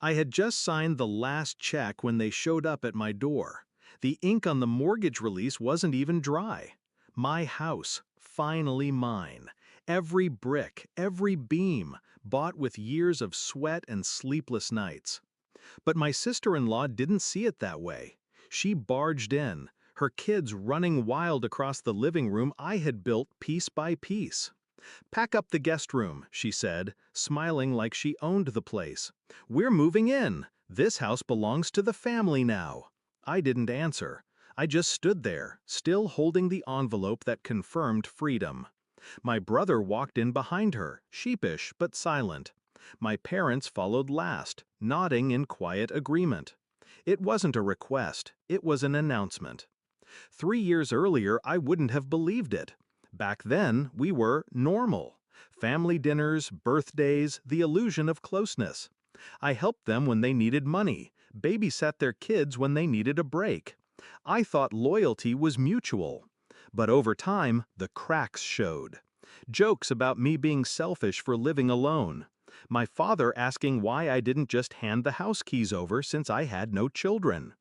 I had just signed the last check when they showed up at my door. The ink on the mortgage release wasn't even dry. My house, finally mine. Every brick, every beam, bought with years of sweat and sleepless nights. But my sister-in-law didn't see it that way. She barged in, her kids running wild across the living room I had built piece by piece. "Pack up the guest room," she said, smiling like she owned the place. "We're moving in. This house belongs to the family now." I didn't answer. I just stood there, still holding the envelope that confirmed freedom. My brother walked in behind her, sheepish but silent. My parents followed last, nodding in quiet agreement. It wasn't a request, it was an announcement. 3 years earlier, I wouldn't have believed it. Back then, we were normal. Family dinners, birthdays, the illusion of closeness. I helped them when they needed money, babysat their kids when they needed a break. I thought loyalty was mutual. But over time, the cracks showed. Jokes about me being selfish for living alone. My father asking why I didn't just hand the house keys over since I had no children.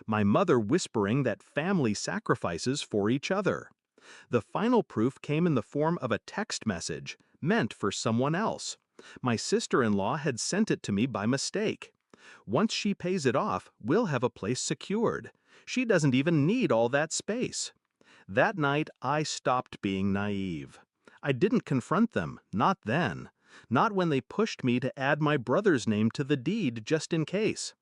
My mother whispering that family sacrifices for each other. The final proof came in the form of a text message, meant for someone else. My sister-in-law had sent it to me by mistake. "Once she pays it off, we'll have a place secured. She doesn't even need all that space." That night, I stopped being naive. I didn't confront them, not then. Not when they pushed me to add my brother's name to the deed just in case.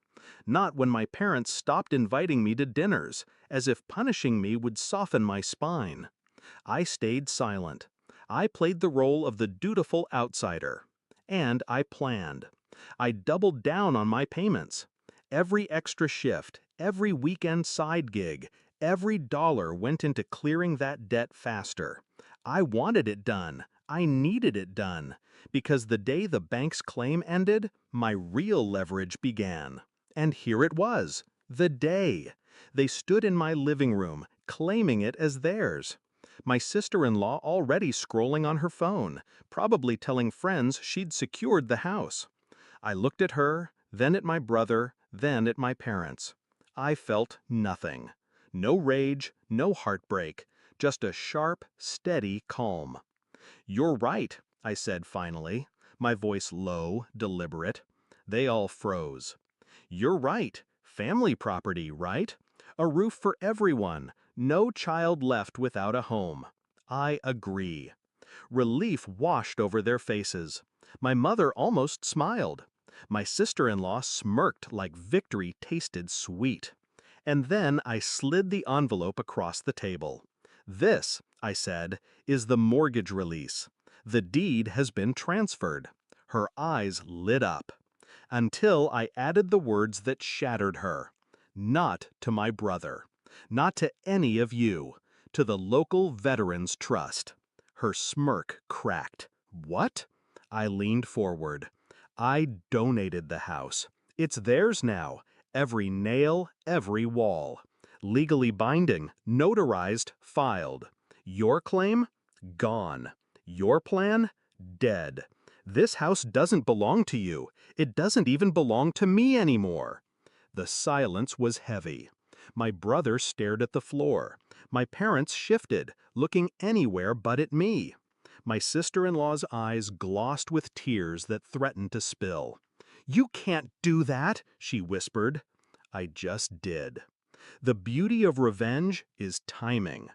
Not when my parents stopped inviting me to dinners, as if punishing me would soften my spine. I stayed silent. I played the role of the dutiful outsider. And I planned. I doubled down on my payments. Every extra shift, every weekend side gig, every dollar went into clearing that debt faster. I wanted it done. I needed it done. Because the day the bank's claim ended, my real leverage began. And here it was. The day. They stood in my living room, claiming it as theirs. My sister-in-law already scrolling on her phone, probably telling friends she'd secured the house. I looked at her, then at my brother, then at my parents. I felt nothing. No rage, no heartbreak, just a sharp, steady calm. "You're right," I said finally, my voice low, deliberate. They all froze. "You're right. Family property, right? A roof for everyone. No child left without a home." I agree. Relief washed over their faces. My mother almost smiled. My sister-in-law smirked like victory tasted sweet. And then I slid the envelope across the table. "This," I said, "is the mortgage release. The deed has been transferred." Her eyes lit up. Until I added the words that shattered her. "Not to my brother. Not to any of you. To the local Veterans Trust." Her smirk cracked. "What?" I leaned forward. "I donated the house. It's theirs now. Every nail, every wall. Legally binding, notarized, filed. Your claim? Gone. Your plan? Dead. This house doesn't belong to you. It doesn't even belong to me anymore." The silence was heavy. My brother stared at the floor. My parents shifted, looking anywhere but at me. My sister-in-law's eyes glossed with tears that threatened to spill. "You can't do that," she whispered. I just did. The beauty of revenge is timing.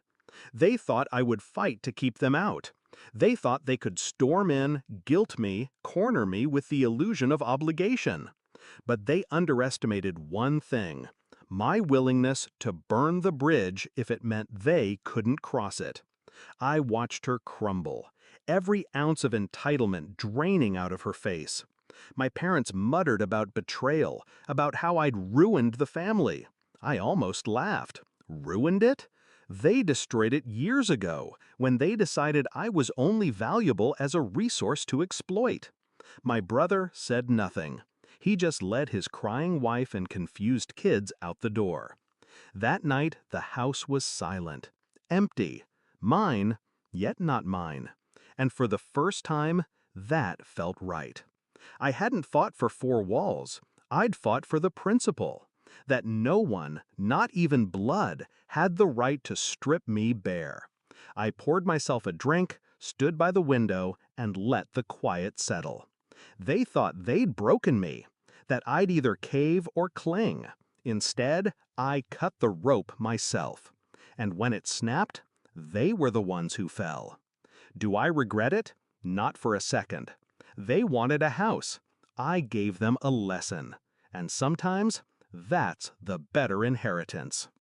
They thought I would fight to keep them out. They thought they could storm in, guilt me, corner me with the illusion of obligation. But they underestimated one thing: my willingness to burn the bridge if it meant they couldn't cross it. I watched her crumble, every ounce of entitlement draining out of her face. My parents muttered about betrayal, about how I'd ruined the family. I almost laughed. Ruined it? They destroyed it years ago, when they decided I was only valuable as a resource to exploit. My brother said nothing. He just led his crying wife and confused kids out the door. That night, the house was silent, empty. Mine, yet not mine. And for the first time, that felt right. I hadn't fought for four walls. I'd fought for the principle that no one, not even blood, had the right to strip me bare. I poured myself a drink, stood by the window, and let the quiet settle. They thought they'd broken me, that I'd either cave or cling. Instead, I cut the rope myself. And when it snapped, they were the ones who fell. Do I regret it? Not for a second. They wanted a house. I gave them a lesson. And sometimes, that's the better inheritance.